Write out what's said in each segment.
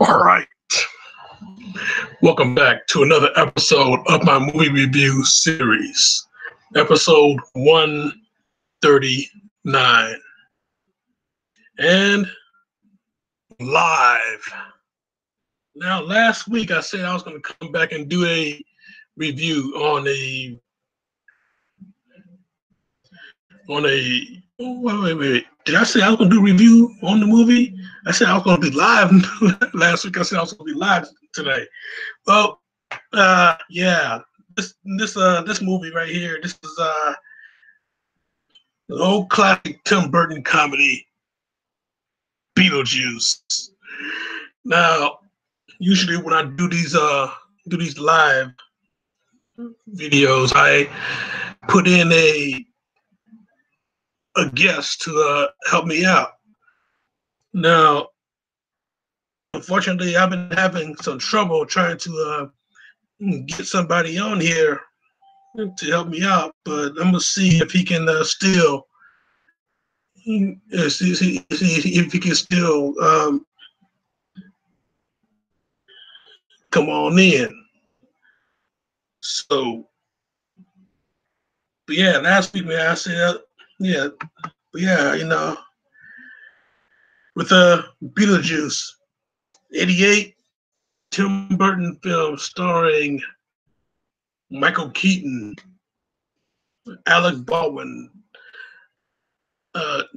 All right. Welcome back to another episode of my movie review series, episode 139. And live. Now, last week I said I was going to come back and do a review on a wait. Did I say I was going to do a review on the movie? I said I was going to be live last week. I said I was going to be live today. Well, yeah, this movie right here. This is the old classic Tim Burton comedy, Beetlejuice. Now, usually when I do these live videos, I put in a guest to help me out. Now, unfortunately, I've been having some trouble trying to get somebody on here to help me out, but I'm gonna see if he can still come on in. So, but yeah, last week, man, I said, with Beetlejuice, 88, Tim Burton film starring Michael Keaton, Alec Baldwin,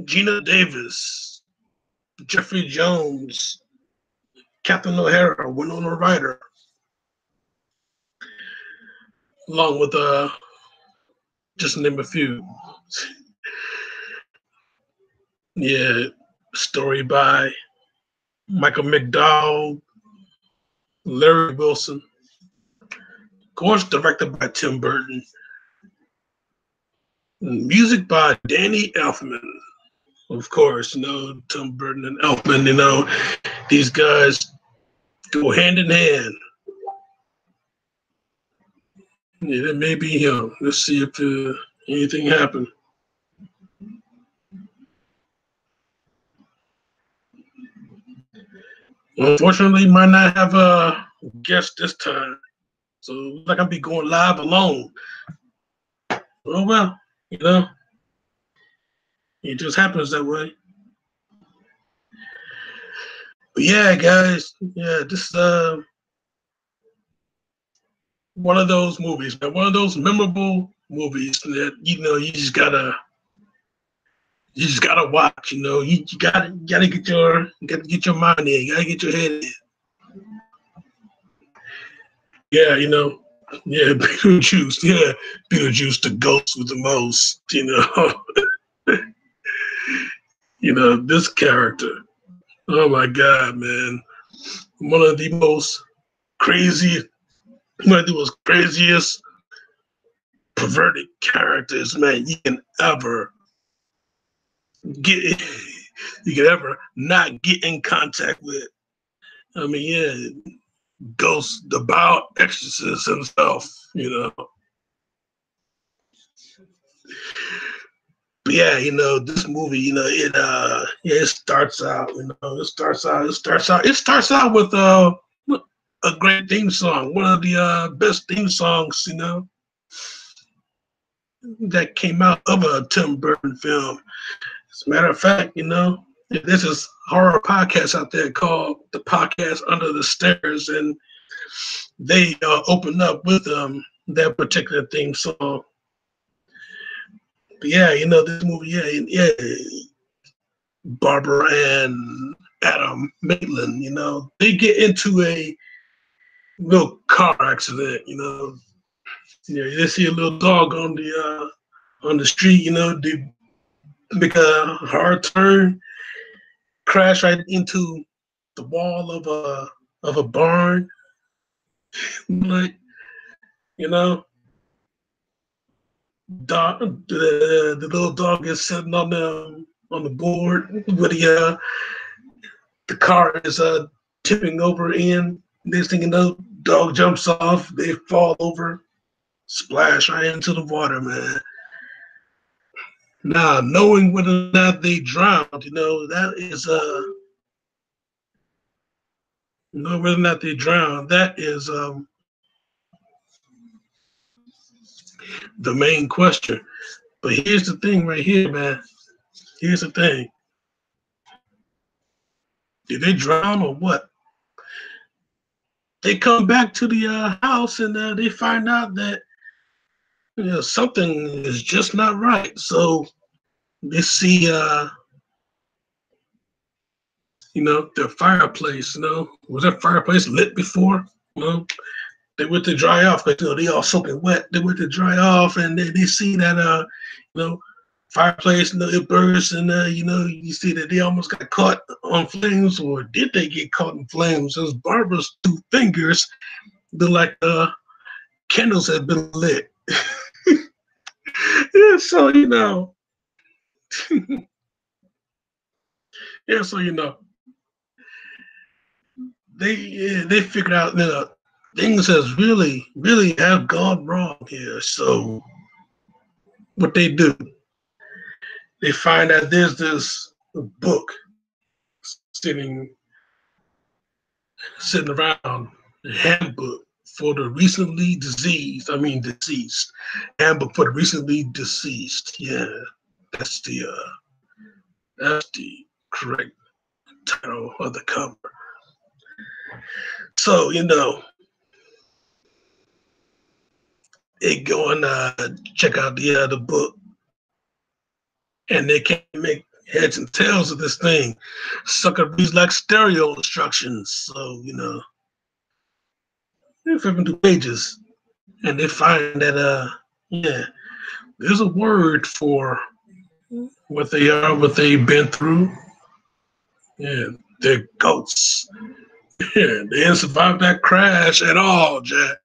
Gina Davis, Jeffrey Jones, Captain O'Hara, Winona Ryder, along with just to name a few. Yeah, story by Michael McDowell, Larry Wilson, of course, directed by Tim Burton. Music by Danny Elfman. Of course, Tim Burton and Elfman, these guys go hand in hand. Yeah, that may be him. Let's see if anything happened. Unfortunately, might not have a guest this time. So like I'll be going live alone. Oh well, it just happens that way. But yeah, guys, this is one of those movies, man. One of those memorable movies that you just gotta watch. You gotta get your mind in. You gotta get your head in. Yeah, Beetlejuice. Yeah, Beetlejuice, the ghost with the most. This character. Oh my God, man! One of the most craziest, perverted characters, man, you can ever not get in contact with. I mean, yeah, Ghost, the Bow Exorcist himself, But yeah, this movie, it starts out, it starts out with a great theme song, one of the best theme songs, that came out of a Tim Burton film. As a matter of fact, there's this horror podcast out there called The Podcast Under the Stairs, and they open up with that particular theme song. But yeah, this movie, Barbara and Adam Maitland, they get into a little car accident, they see a little dog on the street, they make a hard turn, crash right into the wall of a barn, like, the little dog is sitting on the board with the car is tipping over in. Next thing you know, dog jumps off, they fall over, splash right into the water, man. Now, knowing whether or not they drowned, that is You know, whether or not they drown, that is the main question. But here's the thing right here, man. Here's the thing. Did they drown or what? They come back to the house and they find out that something is just not right. So they see, their fireplace. Was that fireplace lit before? You know, they went to dry off, but they all soaking wet. They went to dry off, and they see that you know, fireplace, it bursts, and you see that they almost got caught on flames, or did they get caught in flames? Those Barbara's 2 fingers look like candles had been lit. Yeah, so yeah, so they figured out things has really really have gone wrong here. So what they do, they find that there's this book sitting sitting around, a handbook for the recently diseased. I mean deceased. Handbook for the recently deceased. Yeah, that's the correct title of the cover. So they go and check out the book, and they can't make heads and tails of this thing. Sucker reads like stereo instructions. So they flip into pages, and they find that yeah, there's a word for what they are, what they've been through. Yeah, they're ghosts. Yeah, they didn't survive that crash at all, Jack.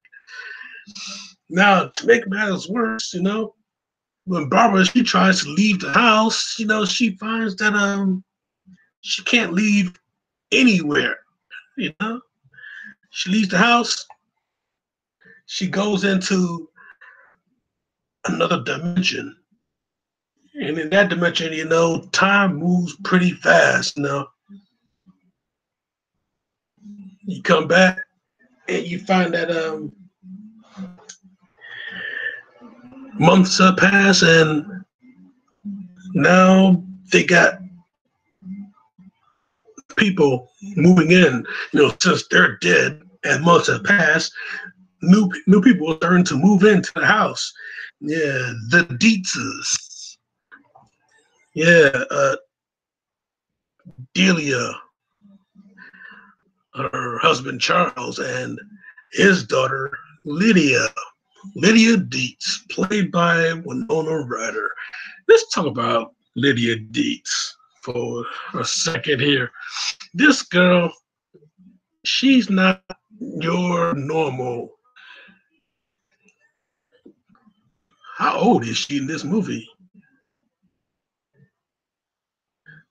Now, to make matters worse, when Barbara she tries to leave the house, she finds that she can't leave anywhere. You know, she leaves the house, she goes into another dimension, and in that dimension, time moves pretty fast. You come back and you find that months have passed, and now they got people moving in. Since they're dead and months have passed, new people are starting to move into the house. Yeah, the Dietzes. Yeah, Delia, her husband Charles, and his daughter Lydia. Lydia Dietz, played by Winona Ryder. Let's talk about Lydia Dietz for a second here. This girl, she's not your normal. How old is she in this movie?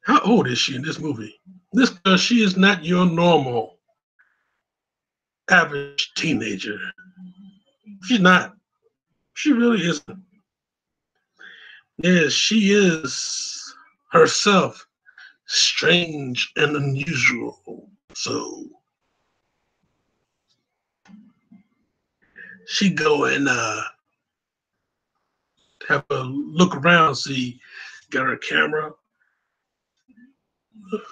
How old is she in this movie? This girl, she is not your normal average teenager. She's not. She really isn't. Yes, she is herself strange and unusual. So she go and have a look around, see, got her camera,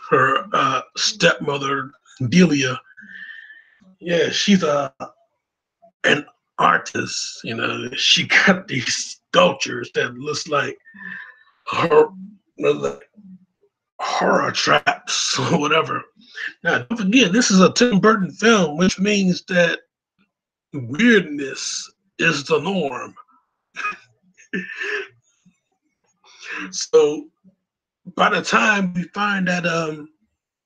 her stepmother, Delia. Yeah, she's an artist. She got these sculptures that looks like her like horror traps or whatever. Now, don't forget, this is a Tim Burton film, which means that weirdness is the norm. So by the time we find that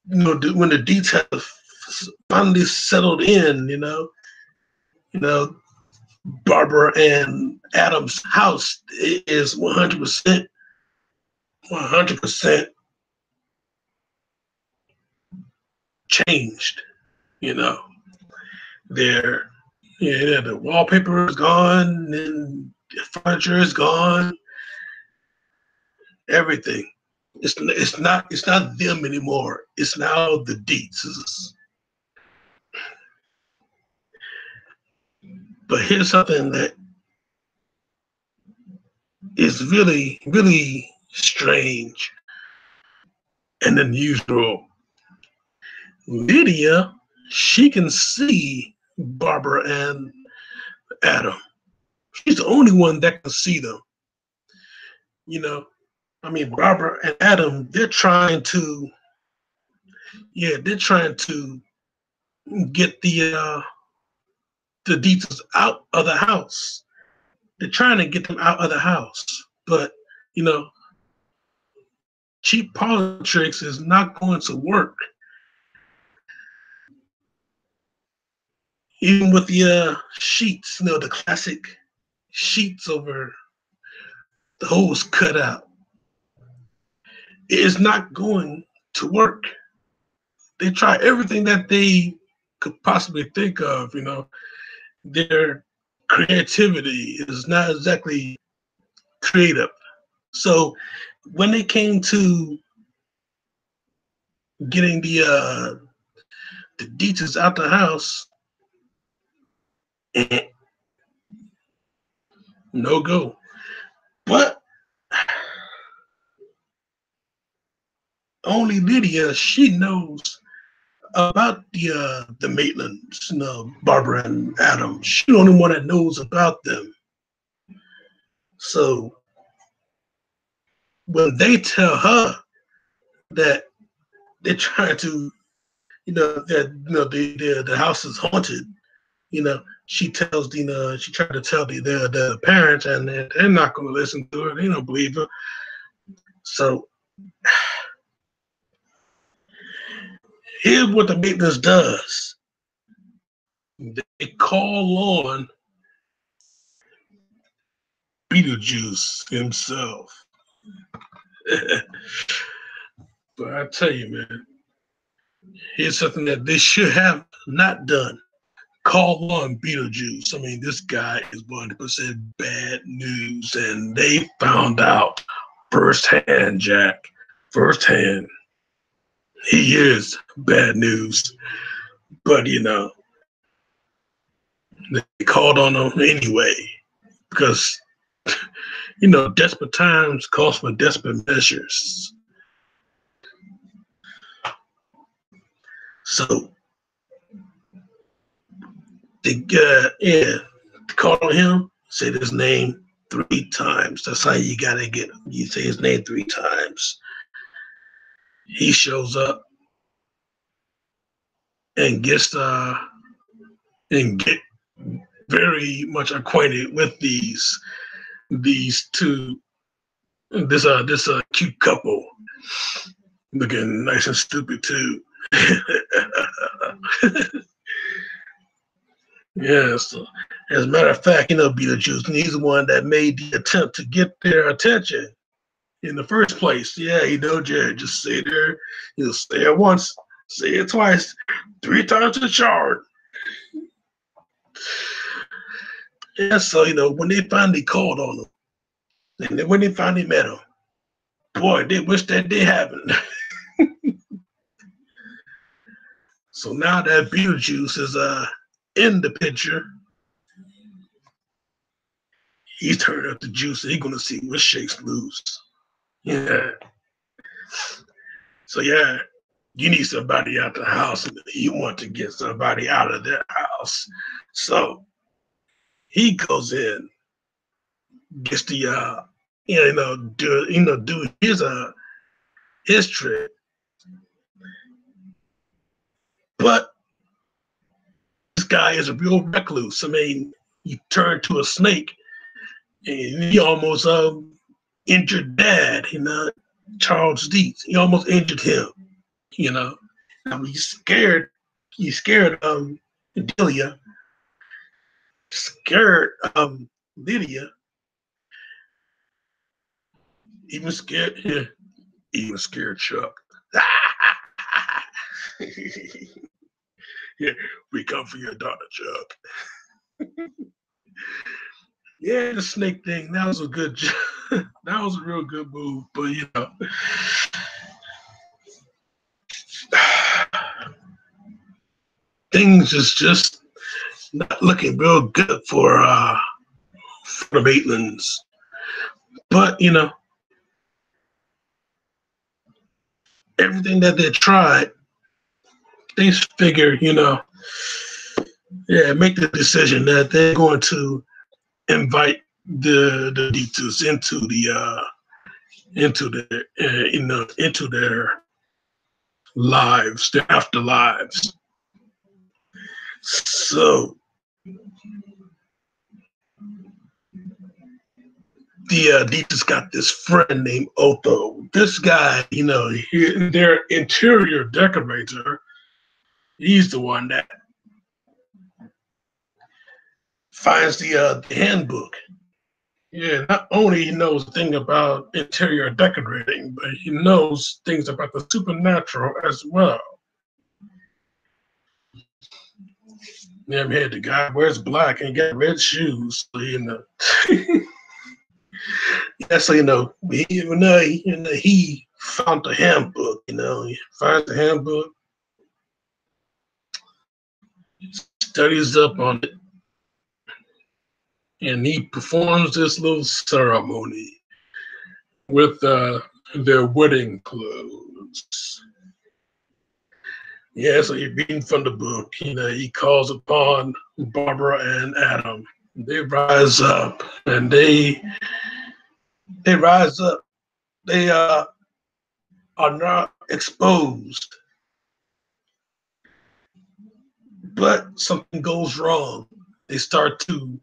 when the details finally settled in, Barbara and Adam's house is 100% changed. Their the wallpaper is gone, and the furniture is gone. Everything. It's not them anymore. It's now the Dietzes. But here's something that is really, really strange and unusual. Lydia, she can see Barbara and Adam. She's the only one that can see them. You know, I mean, Barbara and Adam, they're trying to get the details out of the house. They're trying to get them out of the house, but you know, cheap politics is not going to work. Even with the sheets, the classic sheets over the holes cut out, it is not going to work. They try everything that they could possibly think of. Their creativity is not exactly creative. So when they came to getting the details out the house, no go. But only Lydia, she knows about the Maitlands, Barbara and Adam. She's the only one that knows about them. So when they tell her that they're trying to, the house is haunted, she tells she tried to tell the parents, and they're not going to listen to her. They don't believe her. So here's what the Maitlands does. They call on Beetlejuice himself. But I tell you, man, here's something that they should have not done. Call on Beetlejuice. I mean, this guy is 100% bad news, and they found out firsthand, Jack. Firsthand. He is bad news. But, they called on him anyway because, desperate times calls for desperate measures. So, they called on him, said his name 3 times. That's how you gotta get him. You say his name 3 times. He shows up and get very much acquainted with these two, this cute couple, looking nice and stupid too. Yeah, so as a matter of fact, Beetlejuice, and he's the one that made the attempt to get their attention in the first place. Yeah, Jared, just say there, say it once, say it twice, 3 times the charge. Yeah, so when they finally called on him, and then when they finally met him, boy, they wish that they happened. So now that Beetlejuice is in the picture, he's turning up the juice, and he's gonna see what shakes loose. Yeah. So yeah, you need somebody out the house, and you want to get somebody out of their house. So he goes in, gets the do his trick. But this guy is a real recluse. I mean, he turned to a snake, and he almost injured Dad. Charles Dietz. He almost injured him. I mean, he's scared. He's scared Delia. Scared Lydia. Even scared. Yeah, even scared Chuck. Yeah, we come for your daughter, Chuck. Yeah, the snake thing, that was a good that was a real good move, but things is just not looking real good for the Maitlands. But everything that they tried, they figure, make the decision that they're going to invite the Beetlejuice into their lives, their afterlives. So the Beetlejuice got this friend named Otho. This guy, their interior decorator. He's the one that finds the handbook. Yeah, not only he knows things about interior decorating, but he knows things about the supernatural as well. Yeah, man, the guy wears black and got red shoes, so yeah, so he found the handbook. He finds the handbook, studies up on it, and he performs this little ceremony with their wedding clothes. Yeah, so he's reading from the book. He calls upon Barbara and Adam. They rise up, and they rise up. They are not exposed, but something goes wrong. They start to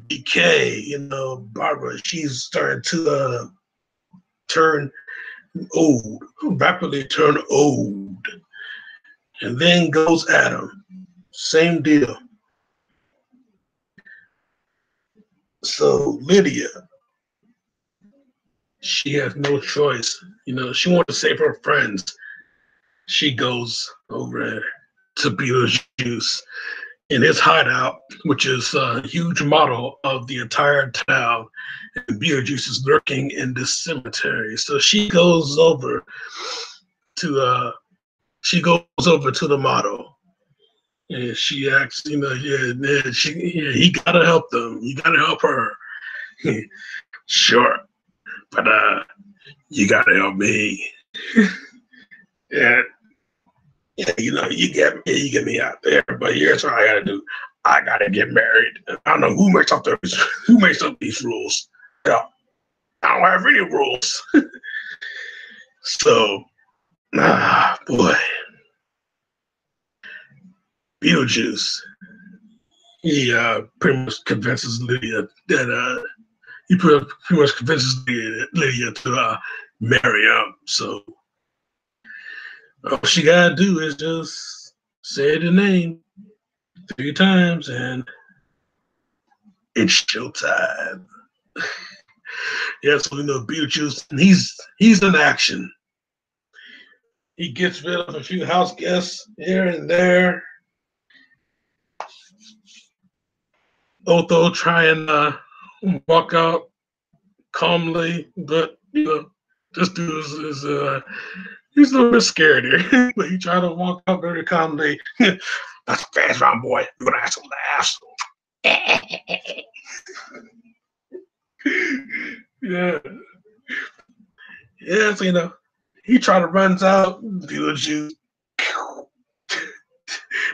decay. Barbara, she's starting to turn old, rapidly turn old. And then goes Adam. Same deal. So Lydia, she has no choice. She wants to save her friends. She goes over to Beetlejuice in his hideout, which is a huge model of the entire town. And Beetlejuice is lurking in this cemetery. So she goes over to the model, and she asks, he gotta help them. You gotta help her. Sure, but you gotta help me. You get me out there. But here's what I gotta do. I gotta get married. I don't know who makes up these rules. I don't have any rules. So, boy, Beetlejuice. He pretty much convinces Lydia that Lydia to marry him. So all she gotta do is just say the name 3 times, and it's showtime. Yeah, so Beetlejuice, and he's in action. He gets rid of a few house guests here and there. Otho try and walk out calmly, but this dude is he's a little bit scared here. But he tried to walk out very calmly. That's a fast round, boy. You're gonna have some laughs. Yeah. Yeah, so he tried to runs out, Beetlejuice.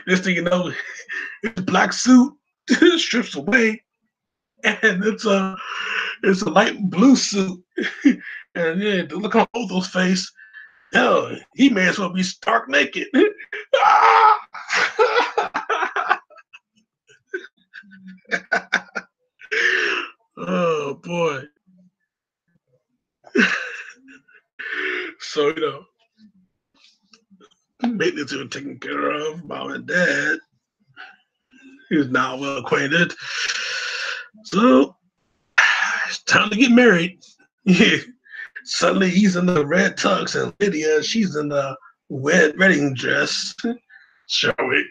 This thing, his black suit strips away, and it's a light blue suit. And yeah, to look on Otho's face, hell, he may as well be stark naked. Oh boy. So maintenance been taken care of. Mom and dad. He's now well acquainted. So it's time to get married. Suddenly he's in the red tux, and Lydia, she's in the wedding dress. Shall we?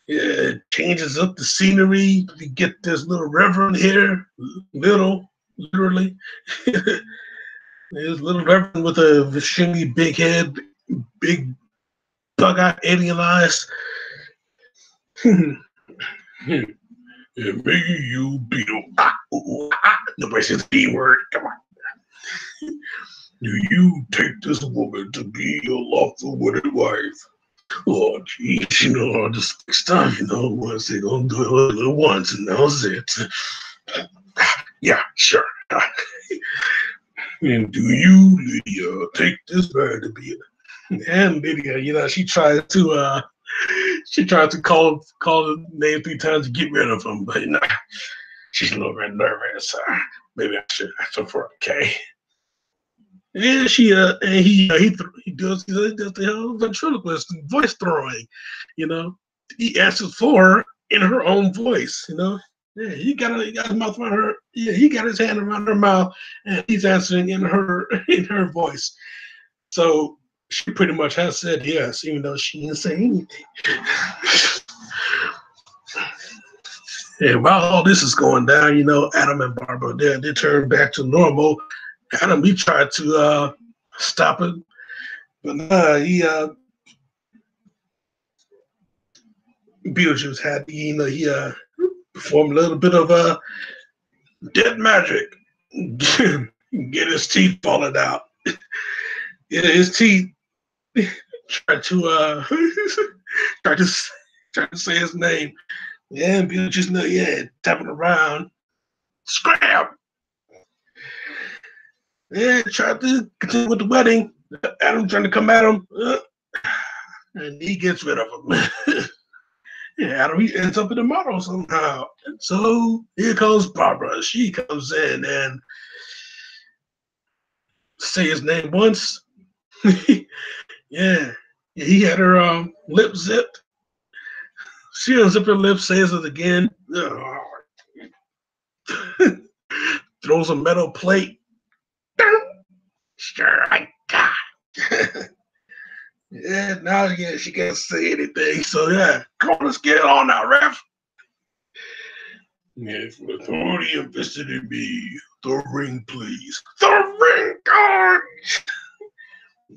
Yeah, it changes up the scenery. We get this little reverend here, literally. This little reverend with a extremely big head, big bug-eyed alien eyes. Yeah, me, you, Beetle. Nobody says the B word. Come on. Do you take this woman to be your lawful wedded wife? Oh, geez, just next time, once they're gonna do it a little once, and that was it. Yeah, sure. And do you, Lydia, take this man to be? And Lydia, she tried to call the name 3 times to get rid of him, but she's a little bit nervous. Maybe I should ask her for a K. And he does the ventriloquist and voice throwing, He answers for her in her own voice, Yeah, he got his mouth around her. Yeah, he got his hand around her mouth, and he's answering in her voice. So she pretty much has said yes, even though she didn't say anything. And while all this is going down, Adam and Barbara, they turn back to normal. Adam, he tried to stop it, but Beetlejuice had, he performed a little bit of dead magic, get his teeth falling out. Yeah, his teeth tried to try to say his name. Yeah, and Beetlejuice, tapping around, scram. Yeah, tried to continue with the wedding. Adam trying to come at him, and he gets rid of him. Yeah, Adam, he ends up in the model somehow. And so here comes Barbara. She comes in and say his name once. Yeah, he had her lip zipped. She unzipped her lips, says it again. Throws a metal plate. Sure, I got. Yeah, now she can't say anything. So come on, let's get it on now, ref. Yeah, for authority invested in me, the ring, please. The ring, God.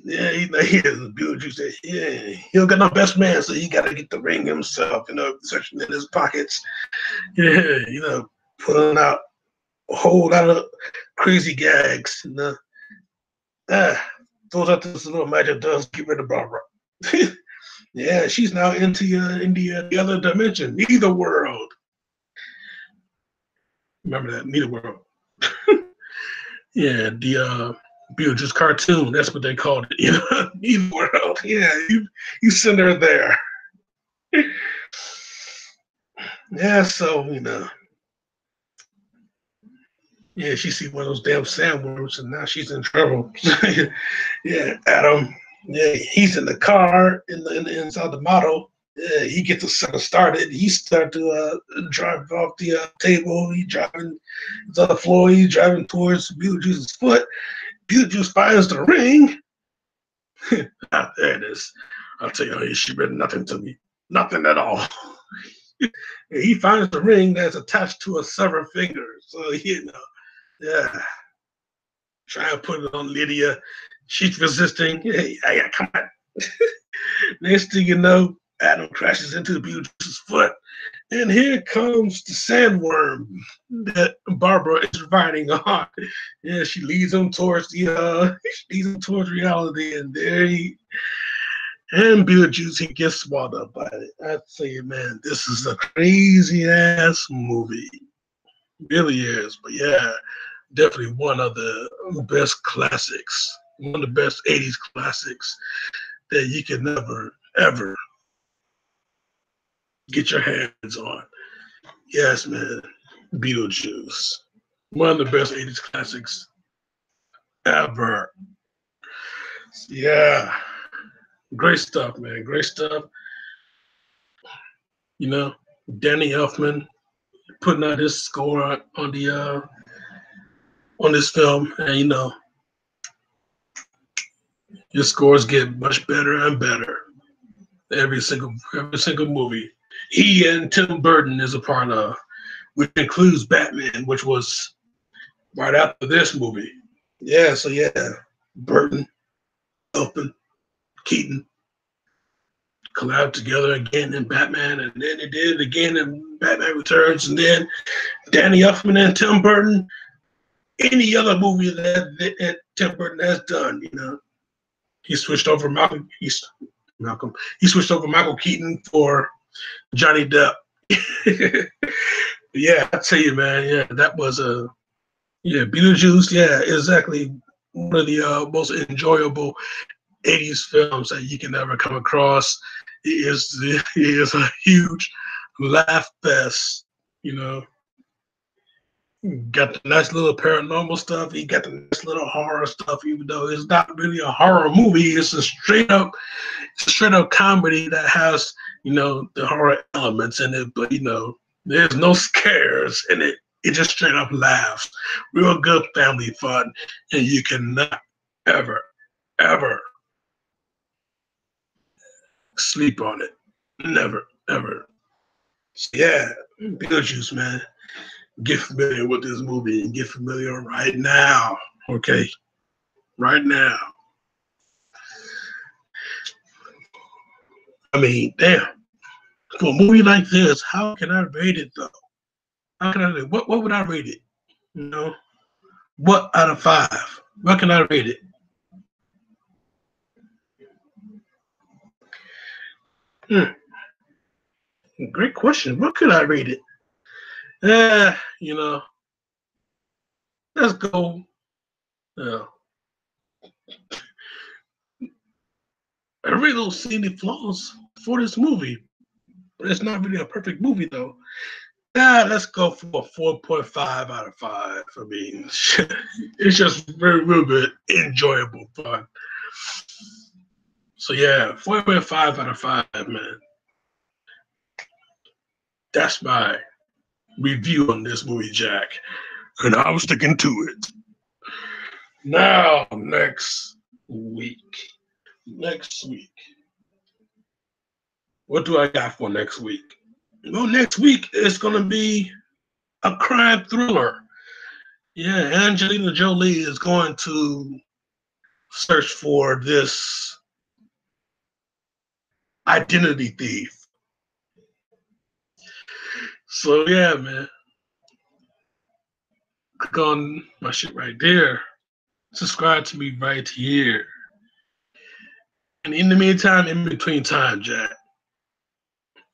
Yeah, he has a Beetlejuice. Yeah, he don't got no best man, so he got to get the ring himself. Searching in his pockets. Yeah, pulling out a whole lot of crazy gags. Throws out this little magic dust, get rid of Barbara. Yeah, she's now into the other dimension, neither world. Remember that, neither world. Yeah, the Beetlejuice cartoon, that's what they called it. Neither world. Yeah, you send her there. Yeah, so yeah, she see one of those damn sandworms, and now she's in trouble. Yeah, Adam. Yeah, he's in the car inside the model. Yeah, he gets the sucker started. He start to drive off the table. He driving to the floor. He's driving towards Beetlejuice's foot. Beetlejuice finds the ring. There it is. I'll tell you, she read nothing to me. Nothing at all. He finds the ring that's attached to a severed finger. So, yeah. Try to put it on Lydia. She's resisting. Hey, come on. Next thing you know, Adam crashes into Beetlejuice's foot. And here comes the sandworm that Barbara is riding on. Yeah, she leads him towards reality, and and Beetlejuice, he gets swallowed up by it. I tell you, man, this is a crazy ass movie. It really is. But yeah, definitely one of the best classics, one of the best 80s classics that you can never, ever get your hands on. Yes, man. Beetlejuice. One of the best 80s classics ever. Yeah. Great stuff, man. Great stuff. Danny Elfman putting out his score on this film, and his scores get much better and better every single movie. He and Tim Burton is a part of, which includes Batman, which was right after this movie. Yeah, so Burton, Elfman, Keaton, collab together again in Batman, and then they did it again in Batman Returns, and then Danny Elfman and Tim Burton. Any other movie that Tim Burton has done, you know, he switched over Malcolm. He switched over Michael Keaton for Johnny Depp. Yeah, I tell you, man. Yeah, that was Beetlejuice. Yeah, exactly. One of the most enjoyable '80s films that you can ever come across. He is a huge laugh fest. You know, got the nice little paranormal stuff. He got the nice little horror stuff, even though it's not really a horror movie. It's a straight up comedy that has, you know, the horror elements in it, but you know, there's no scares in it. It just straight up laughs. Real good family fun, and you cannot ever, ever sleep on it. Never, ever. So yeah, Beetlejuice, man. Get familiar with this movie and get familiar right now. Okay, right now. I mean, damn. For a movie like this, how can I rate it though? How can I rate it? What would I rate it? You know, what out of 5? What can I rate it? Great question. What could I rate it? You know, let's go. Uh, I really don't see any flaws for this movie. But it's not really a perfect movie though. Let's go for a 4.5 out of 5. I mean, it's just very, real good, enjoyable fun. So yeah, 4.5 out of 5, man. That's my review on this movie, Jack. And I'm sticking to it. Now, next week. What do I got for next week? Well, next week is going to be a crime thriller. Yeah, Angelina Jolie is going to search for this identity thief. So yeah, man. Click on my shit right there. Subscribe to me right here. And in the meantime, in between time, Jack,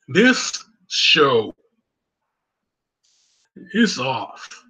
this show is off.